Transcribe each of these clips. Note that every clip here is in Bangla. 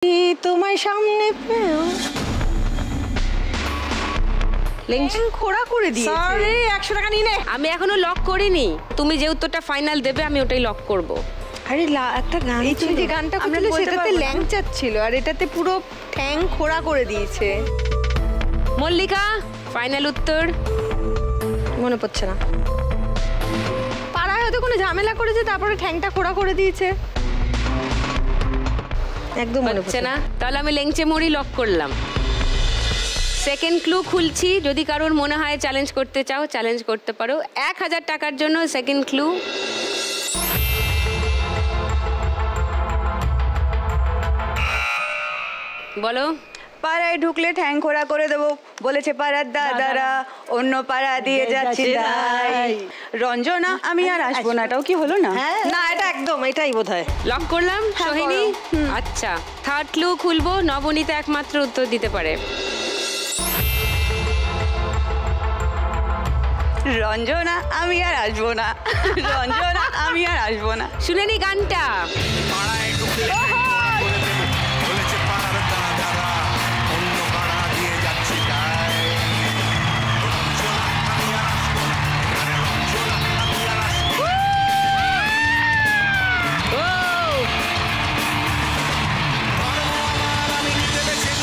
তোমার সামনে খোড়া করে দিয়েছে। সরি 100 টাকা নিয়ে নে। আমি এখনো লক করিনি, তুমি যে উত্তরটা ফাইনাল দেবে আমি ওটাই লক করব। আরে একটা গান, তুমি যে গানটা বললে সেটাতে ল্যাংচা ছিল আর এটাতে পুরো ঠ্যাং খোড়া করে দিয়েছে। মল্লিকা ফাইনাল উত্তর মনে পড়ছে না। পাড়ায় হয়তো কোনো ঝামেলা করেছে তারপরে ঠ্যাংটা খোড়া করে দিয়েছে। একদম মনে পড়ছে না। তাহলে আমি লেংচে মুড়ি লক করলাম। সেকেন্ড ক্লু খুলছি, যদি কারোর মনে হয় চ্যালেঞ্জ করতে চাও চ্যালেঞ্জ করতে পারো। 1000 টাকার জন্য সেকেন্ড ক্লু। বলো। পাড়ায় ঢুকলে ঠ্যাং খোড়া করে দেবো বলেছে পাড়ার দাদারা, অন্য পাড়া দিয়ে যাচ্ছি তাই। রঞ্জনা আমি আর আসবো না, এটাও কি হলো না? না এটা একদম এটাই বোধহয়। লক করলাম সোহিনী। আচ্ছা থার্ড ক্লু খুলবো, নবনীতা একমাত্র উত্তর দিতে পারে। রঞ্জনা আমি আর আসবো না, রঞ্জনা আমি আর আসবো না। শুনে নি গানটা।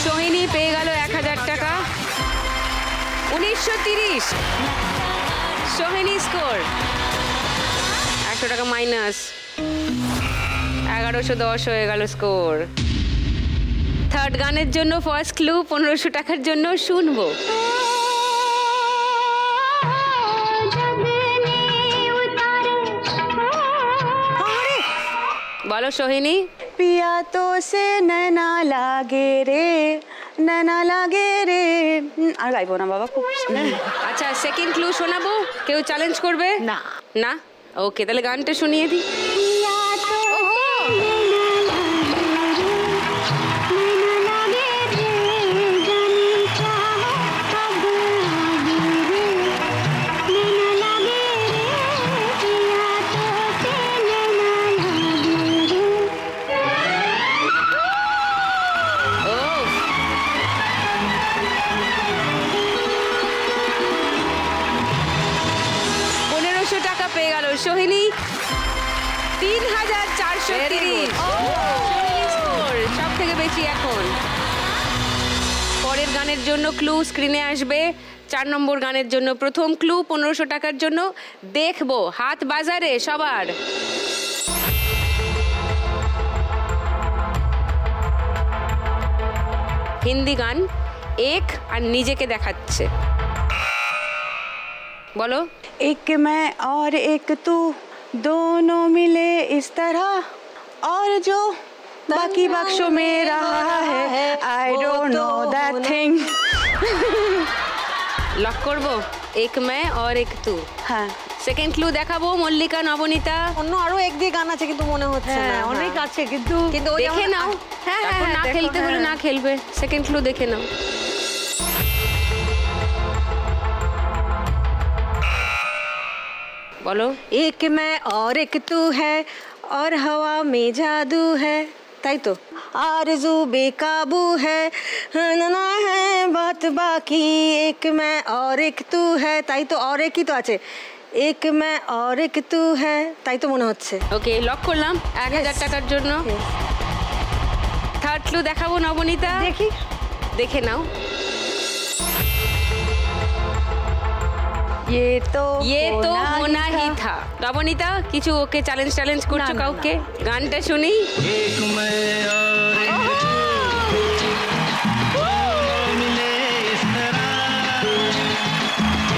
সোহিনী পেয়ে গেল 1000 টাকা। 1930 সোহিনী স্কোর। 100 টাকা মাইনাস, 1110 হয়ে গেল স্কোর। থার্ড গানের জন্য ফার্স্ট ক্লু 1500 টাকার জন্য শুনবো। বলো সোহিনী। पिया तो से नैना लागे रे, नैना लागे रे। আর গাইবো না বাবা, খুব। আচ্ছা সেকেন্ড ক্লু শোনাবো, কেউ চ্যালেঞ্জ করবে? না না ওকে, তাহলে গানটা শুনিয়ে দিই। সোহিনী 3430 সব থেকে বেশি এখন। পরের গানের জন্য ক্লু স্ক্রিনে আসবে। 4 নম্বর গানের জন্য প্রথম ক্লু 1500 টাকার জন্য। দেখবো হাত বাজারে সবার। হিন্দি গান, এক আর নিজেকে দেখাচ্ছে। बोलो। एक मैं और एक तू, दोनों मिले इस तरह, और जो बाकी बख्शों में रहा है I don't know that thing. Lock করব एक मैं और एक तू। হ্যাঁ সেকেন্ড ক্লু দেখাবো। মল্লিকা, নবনীতা। অন্য আরো এক দিয়ে গান আছে কিন্তু মনে হচ্ছে না। অনেক আছে কিন্তু দেখে নাও। হ্যাঁ না খেলতে হলে না খেলবে। সেকেন্ড ক্লু দেখে নাও। बोलो। एक मैं और एक तू है और हवा में जादू है, ताई तो आरज़ू बेकाबू है, ना है बात बाकी। एक मैं और एक तू है, ताई तो और एक ही तो आछे। एक मैं और एक तू है, ताई तो মনে হচ্ছে। ওকে লক করলাম 1000 টাকার জন্য। থার্ড ক্লু দেখাবো নবনীতা। দেখি, দেখে নাও। ये तो होना ही था। নবনীতা কিছু ওকে চ্যালেঞ্জ করছো কাউকে? গানটা শুনি। एक मैं और एक तू, मिले इस तरह,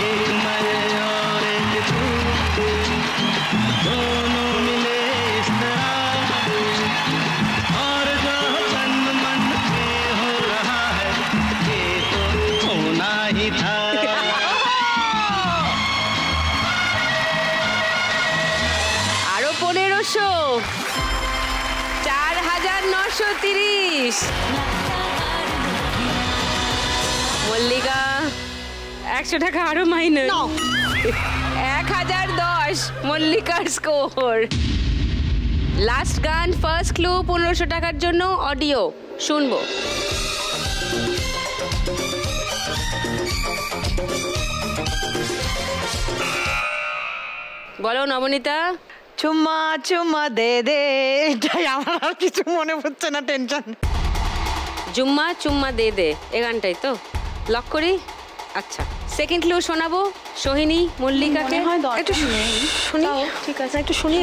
एक मैं और एक तू, दोनों मिले इस तरह, और जो तन मन में हो रहा है ये तो होना ही था। আরো 1500, 4930। মল্লিকা 100 টাকা আরো মাইনাস। 1010 মল্লিকার স্কোর। লাস্ট গান ফার্স্ট ক্লু 1500 টাকার জন্য অডিও। শুনবো। বলো নবনীতা। চুম্মা চুম্মা দে দে, এটাই আমার আর কিছু মনে পড়ছে না, টেনশন। জুম্মা চুম্মা দে দে, এ গানটাই তো লক করি। আচ্ছা, সেকেন্ড ক্লু শোনাবো সোহিনী মল্লিকাকে। একটু শুনি। ঠিক আছে, একটু শুনি।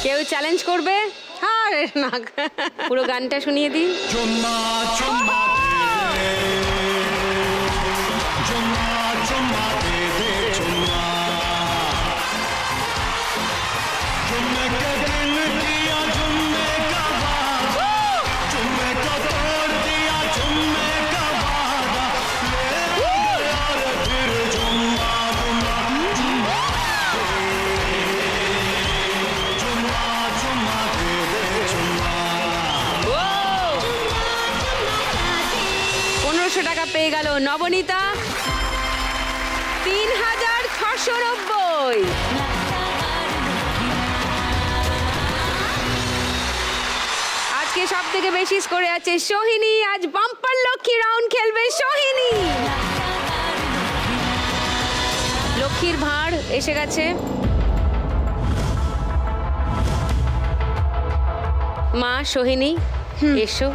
কেউ চ্যালেঞ্জ করবে? আরে না, পুরো গানটা শুনিয়ে দিই। চুম্মা চুম্মা দে দে, চুম্মা চুম্মা দে দে, চুম্মা चुम्मे के दिल दिया चुम्मे का वादा, चुम्मे को तोड़ दिया चुम्मे का वादा, ले गया रे फिर चुम्मा चुम्मा चुम्मा चुम्मा चुम्मा दे दे चुम्मा। 1500 টাকা পেয়ে গেল নবনীতা। 3690। আজকে সব থেকে বেশি স্কোরে আছে সোহিনী। আজ বাম্পার লক্ষ্মী রাউন্ড খেলবে সোহিনী। লক্ষ্মীর ভাঁড় এসে গেছে। মা সোহিনী এসো।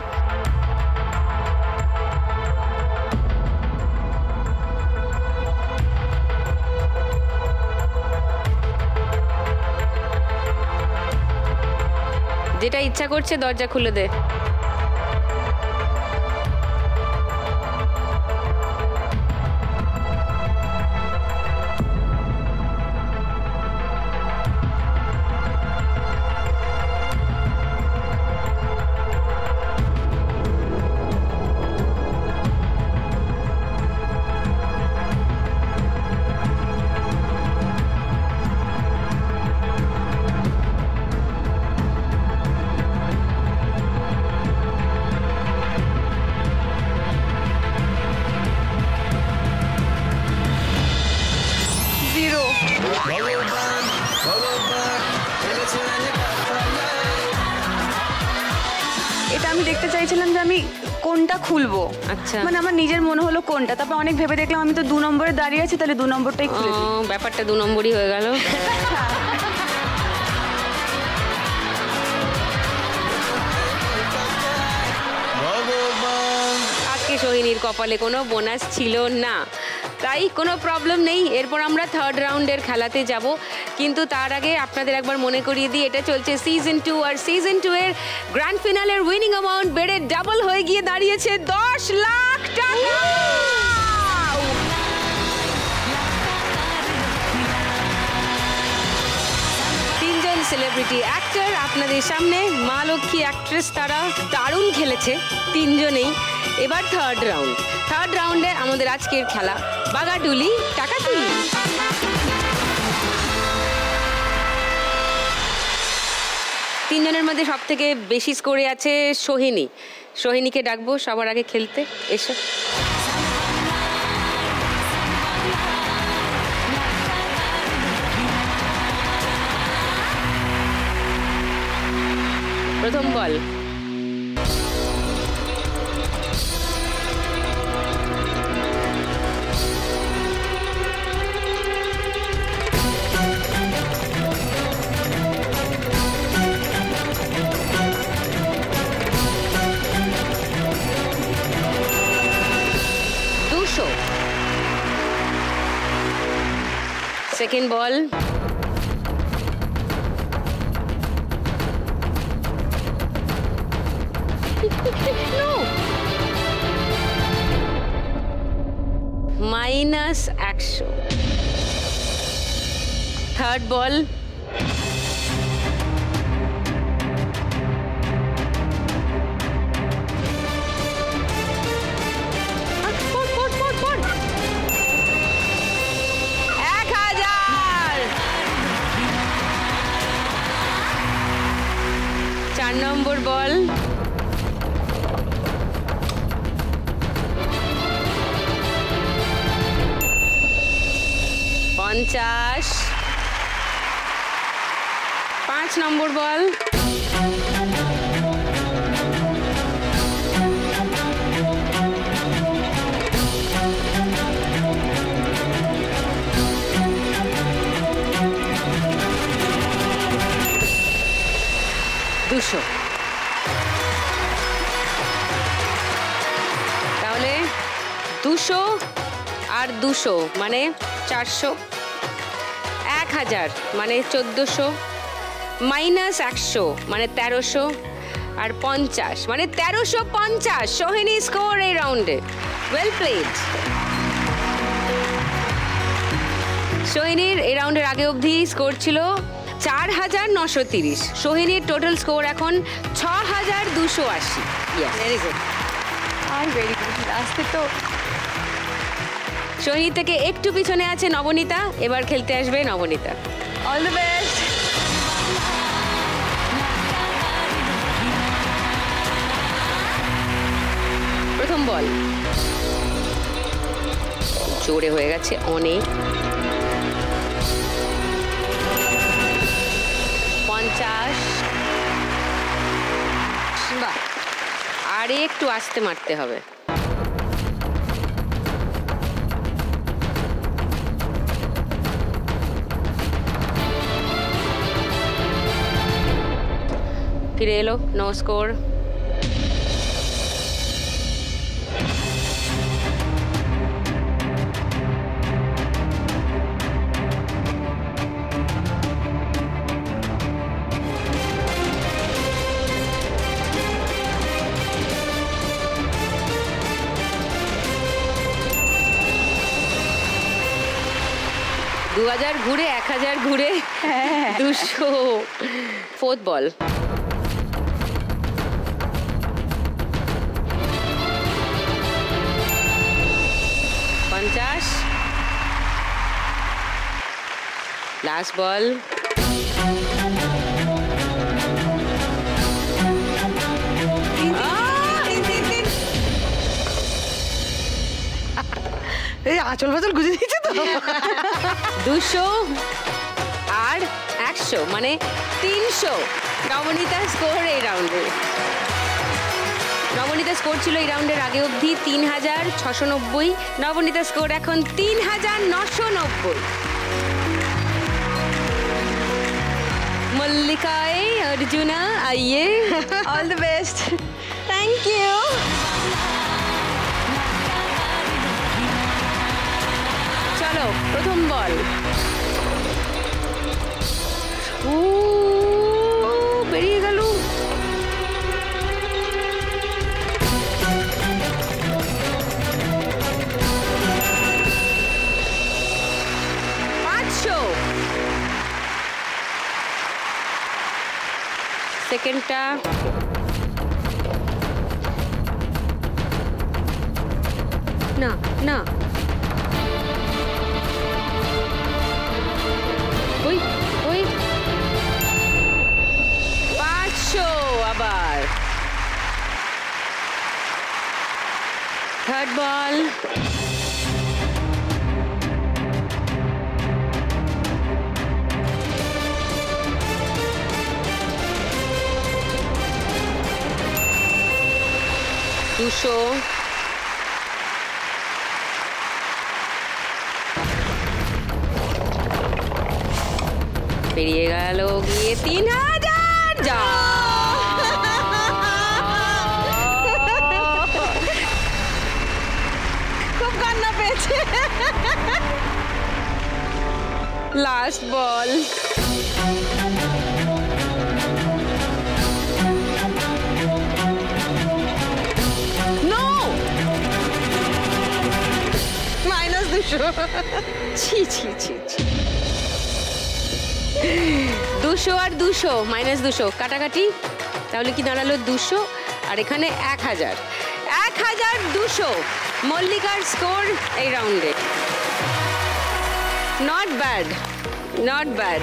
যেটা ইচ্ছা করছে দরজা খুলে দে। এটা আমি দেখতে চাইছিলাম যে আমি কোনটা খুলবো। আচ্ছা, মানে আমার নিজের মনে হলো কোনটা, তারপর অনেক ভেবে দেখলাম আমি তো 2 নম্বরে দাঁড়িয়ে আছি, তাহলে 2 নম্বরটাই খুলে দিই। ব্যাপারটা 2 নম্বরই হয়ে গেল। আজকে সোহিনীর কপালে কোনো বোনাস ছিল না, তাই কোনো প্রবলেম নেই। এরপর আমরা থার্ড রাউন্ডের খেলাতে যাব, কিন্তু তার আগে আপনাদের একবার মনে করিয়ে দিই, এটা চলছে সিজন 2, আর সিজন 2 এর গ্র্যান্ড ফিনালের উইনিং অ্যামাউন্ট বেড়ে ডাবল হয়ে গিয়ে দাঁড়িয়েছে 10 লাখ টাকা। তিনজন সেলিব্রিটি অ্যাক্টর আপনাদের সামনে, মা লক্ষ্মী অ্যাক্ট্রেস, তারা দারুণ খেলেছে তিনজনেই। এবার থার্ড রাউন্ডে আমাদের আজকের খেলা বাগাডুলি টাকাটুলি। তিনজনের মধ্যে সব থেকে বেশি স্কোরে আছে সোহিনী। সোহিনীকে ডাকবো সবার আগে খেলতে, এসো। প্রথম বল। সেকেন্ড বল। -100। থার্ড বল। নম্বর বল। 50, 5 নম্বর বল, দুশো। তাহলে 200 আর 200 মানে 400, 1000 মানে 1400, মাইনাস 100 মানে 1300, আর 50 মানে 1350। সোহিনী স্কোর এই রাউন্ডে। Well played. সোহিনীর এই রাউন্ডের আগে অবধি স্কোর ছিল 4930। সোহিনীর টোটাল স্কোর এখন 6280। Very good. Are very good. আজকে তো সোহিনী থেকে একটু পিছনে আছে নবনীতা। এবার খেলতে আসবে নবনীতা। All the best. প্রথম বল জোরে হয়ে গেছে অনেক। 50। বাহ, আর একটু আস্তে মারতে হবে। ফিরে এলো, নো স্কোর। দু 2000 ঘুরে 1000 ঘুরে 200। ফোর্থ বল, লাস্ট বল, এই আঁচল ফাচল গুজে দিয়েছে তো। 200 আর 100 মানে 300। নবনীতা স্কোর এই রাউন্ডে। নবনীতা স্কোর ছিল এই রাউন্ডের আগে অবধি 3690। নবনীতা স্কোর এখন 3990। মল্লিকায় অর্জুনা আইয়ে। All the best. Thank you. চলো প্রথম বল। বেরিয়ে গেল। সেকেন্ডটা না না, ওই ওই 500 আবার। থার্ড বল, দুশো। বেরিয়ে গেল গিয়ে 3000। যা খুব কান্না পেয়েছে। লাস্ট বল, ছি ছি ছি ছি। 200 আর 200 মাইনাস 200 কাটাকাটি, তাহলে কি দাঁড়ালো 200 আর এখানে 1000। 1200 মল্লিকার স্কোর এই রাউন্ডে। Not bad, not bad.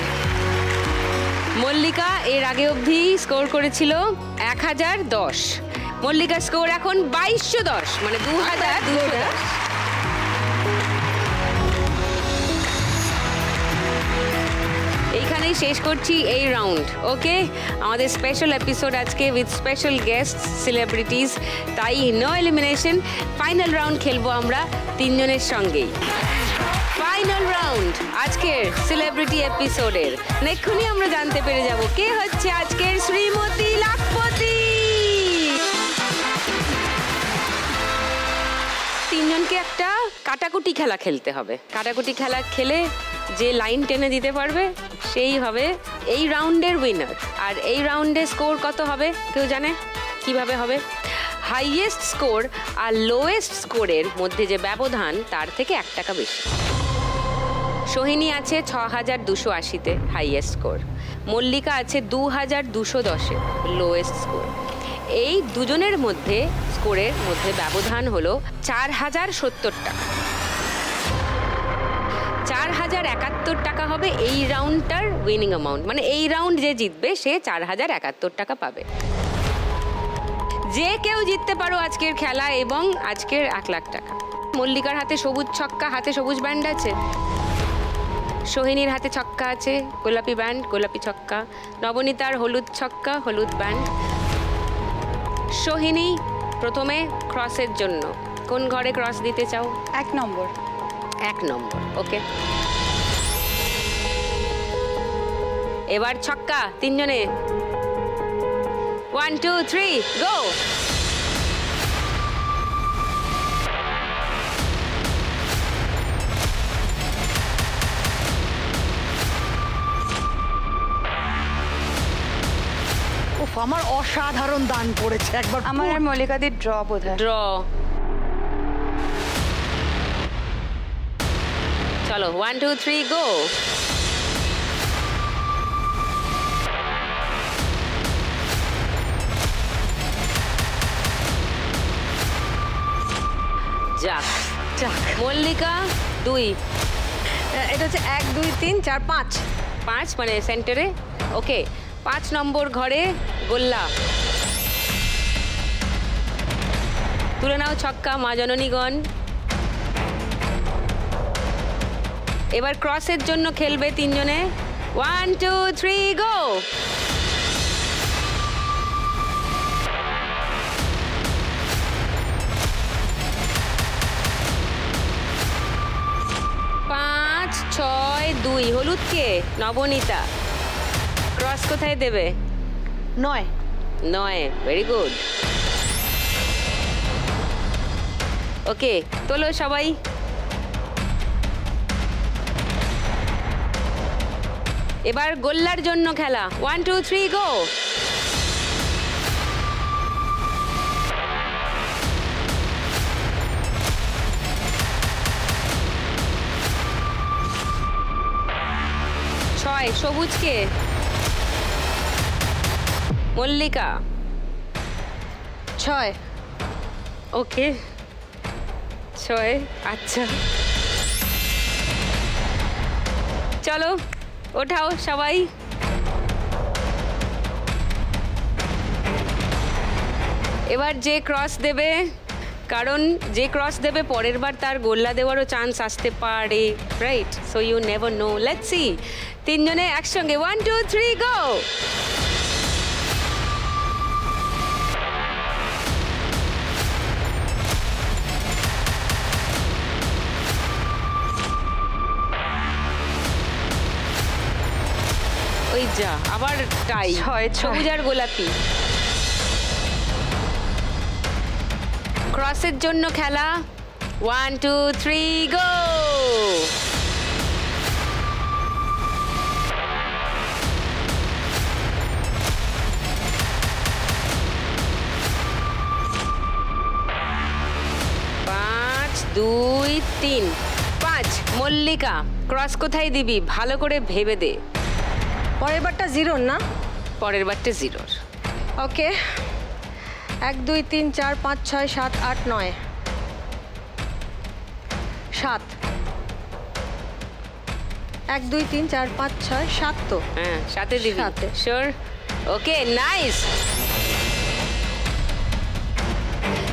Mallika এর আগে অবধি স্কোর করেছিল 1010। মল্লিকার স্কোর এখন 2210 মানে 2210। এখানেই শেষ করছি এই রাউন্ড। ওকে, আমাদের স্পেশাল এপিসোড আজকে উইথ স্পেশাল গেস্ট সেলিব্রিটিস, তাই নো এলিমিনেশন। ফাইনাল রাউন্ড খেলবো আমরা তিনজনের সঙ্গেই। ফাইনাল রাউন্ড আজকের সেলিব্রিটি এপিসোডের। এক্ষুনি আমরা জানতে পেরে যাব কে হচ্ছে আজকের শ্রীমতী লাখপতি। তিনজনকে একটা কাটাকুটি খেলা খেলতে হবে। কাটাকুটি খেলা খেলে যে লাইন টেনে দিতে পারবে সেই হবে এই রাউন্ডের উইনার। আর এই রাউন্ডের স্কোর কত হবে কেউ জানে? কিভাবে হবে? হাইয়েস্ট স্কোর আর লোয়েস্ট স্কোরের মধ্যে যে ব্যবধান তার থেকে 1 টাকা বেশি। সোহিনী আছে 6280-তে হাইয়েস্ট স্কোর, মল্লিকা আছে 2210-এ লোয়েস্ট স্কোর। এই দুজনের মধ্যে স্কোরের মধ্যে ব্যবধান হলো 4070 টাকা। 4071 টাকা হবে এই রাউন্ডটার উইনিং অ্যামাউন্ট, মানে এই রাউন্ড যে জিতবে সে 4071 টাকা পাবে। যে কেউ জিততে পারো আজকের খেলা এবং আজকের 1 লাখ টাকা। মল্লিকার হাতে সবুজ ছক্কা, হাতে সবুজ ব্যান্ড আছে। সোহিনীর হাতে ছক্কা আছে, গোলাপি ব্যান্ড, গোলাপি ছক্কা। নবনীতার হলুদ ছক্কা, হলুদ ব্যান্ড। সোহিনী প্রথমে ক্রসের জন্য কোন ঘরে ক্রস দিতে চাও? 1 নম্বর। 1 নম্বর, ওকে। এবার ছক্কা তিনজনে। 1 2 3 গো। আমার অসাধারণ দান পড়েছে একবার। আমার আর মল্লিকাদির ড্র বোধহয়। ড্র। চলো 1 2 3 গো। যাক যাক, মল্লিকা 2। এটা হচ্ছে 1 2 3 4 5 5 মানে সেন্টারে, ওকে। 5 নম্বর ঘরে গোল্লা। তুলে নাও ছক্কা মা জননীগণ। এবার ক্রসের জন্য খেলবে তিনজনে। 1 2 3 গো। পাঁচ 6 2 হলুদ কে? নবনীতা। ক্রস কোথায় দেবে? 9 9, ভেরি গুড। ওকে, তোলো সবাই। এবার গোল্লার জন্য খেলা। 1 2 3 গো। ছয় সবুজ কে? মল্লিকা। 6 ওকে 6, আচ্ছা। চলো ওঠাও সবাই। এবার যে ক্রস দেবে, কারণ যে ক্রস দেবে পরের বার তার গোল্লা দেওয়ারও চান্স আসতে পারে, right? So you never know. Let's see. তিনজনে একসঙ্গে 1 2 3 গো। ওই যা, আবার টাই। 6 সবুজ আর গোলাপি। ক্রসের জন্য খেলা। 1 2 3 গো। পাঁচ 2 3 5 মল্লিকা। ক্রস কোথায় দিবি ভালো করে ভেবে দে। পরের বারটা 0 না? পরের বারটা 0। ওকে। 1 2 3 4 5 6 7 8 9 7। 1 2 3 4 5 6 7 তো। হ্যাঁ, সাথে দিবি। সাথে। শিওর? ওকে, নাইস।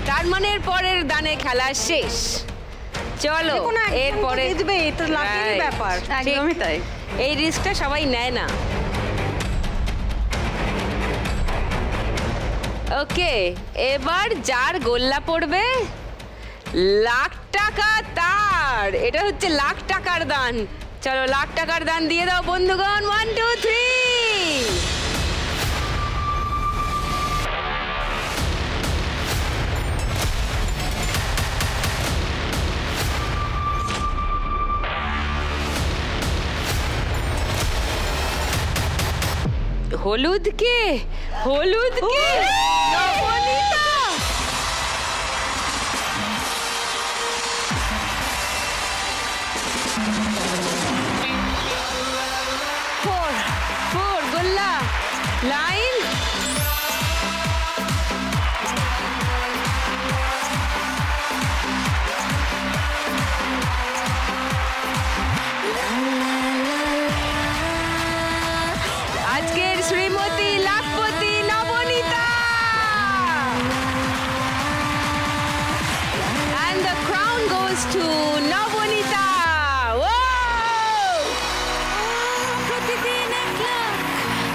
তার মানে পরের দানে খেলা শেষ। চলো এরপরে জিতবে, এটা লাকির ব্যাপার। একদমই তাই। এই রিস্কটা সবাই নেয় না। ওকে, এবার যার গোল্লা পড়বে লাখ টাকা তার। এটা হচ্ছে লাখ টাকার দান। চলো লাখ টাকার দান দিয়ে দাও বন্ধুগণ। 1 2 3। হলুদ কে? হলুদ কে? নবনীতা। ফোর গোল্লা লাইন। আজকের Shrimati lakhpati Nabanita. And the crown goes to Nabanita. প্রতিদিন এক লাখ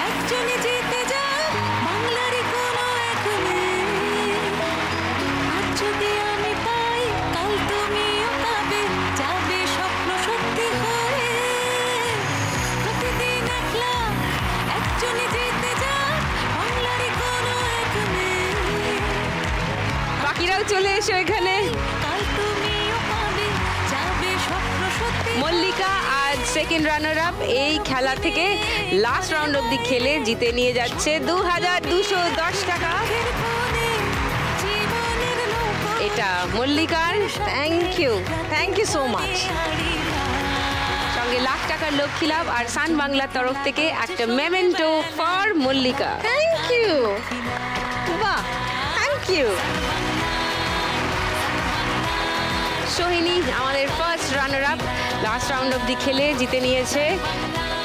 একজনই জিতে যায় বাংলারই কোনো এক মেয়ে। আজ যদি আমি পাই কাল তুমিও পাবে, যাবে স্বপ্ন সত্যি হয়ে। প্রতিদিন এক লাখ একজনই জিতে যায় বাংলারই কোনো এক মেয়ে। বাকিরাও চলে এসো এখানে। কাল তুমিও পাবে, যাবে স্বপ্ন সত্যি। মল্লিকা আজ সেকেন্ড রানার আপ। এই খেলা থেকে লাস্ট রাউন্ড অবধি খেলে জিতে নিয়ে যাচ্ছে 2210 টাকা। এটা মল্লিকার। Thank you so much. সঙ্গে লাখ টাকার লক্ষ্মী লাভ আর সান বাংলার তরফ থেকে একটা memento for Mallika. Thank you. বাহ, থ্যাংক ইউ। সোহিনী আমাদের first runner up, last round অবধি খেলে জিতে নিয়েছে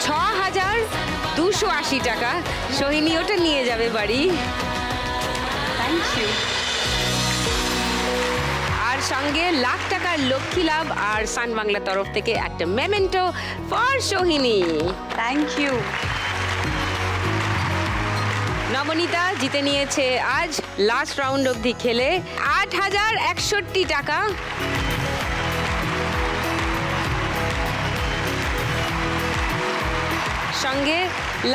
6280 টাকা। সোহিনী ওটা নিয়ে যাবে বাড়ি। Thank you. আর সঙ্গে লাখ টাকার লক্ষ্মী লাভ আর সান বাংলার তরফ থেকে একটা memento for Sohini. Thank you. Nabanita জিতে নিয়েছে আজ লাস্ট রাউন্ড অবধি খেলে 8061 টাকা। সঙ্গে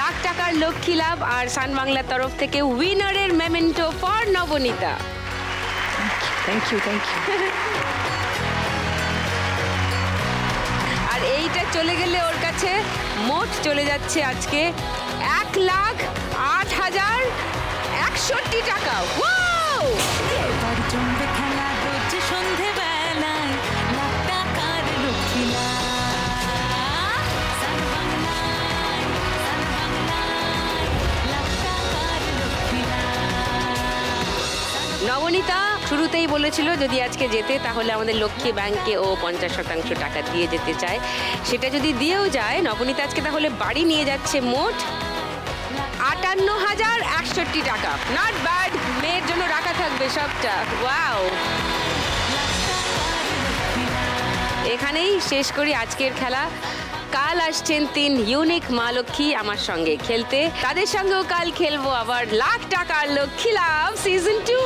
লাখ টাকার লক্ষ্মী লাভ আর সান বাংলার তরফ থেকে উইনারের memento for Nabanita. Thank you. আর এইটা চলে গেলে ওর কাছে মোট চলে যাচ্ছে আজকে 1,08,061 টাকা। ওয়াও! এবার জমবে খেলা রোজ সন্ধেবেলায় লাখ টাকার লক্ষ্মী লাভ। সান বাংলায় লাখ টাকার লক্ষ্মী লাভ। নবনীতা শুরুতেই বলেছিল যদি আজকে যেতে তাহলে আমাদের লক্ষ্মী ব্যাংকে ও 50% টাকা দিয়ে যেতে চায়। সেটা যদি দিয়েও যায়, নবনীতা আজকে তাহলে বাড়ি নিয়ে যাচ্ছে মোট 58,061 টাকা। নট ব্যাড, মেয়ের জন্য রাখা থাকবে সবটা। ওয়াও! এখানেই শেষ করি আজকের খেলা। কাল আসছেন 3 ইউনিক মা লক্ষ্মী আমার সঙ্গে খেলতে। তাদের সঙ্গেও কাল খেলবো আবার লাখ টাকার লক্ষ্মী লাভ সিজন 2।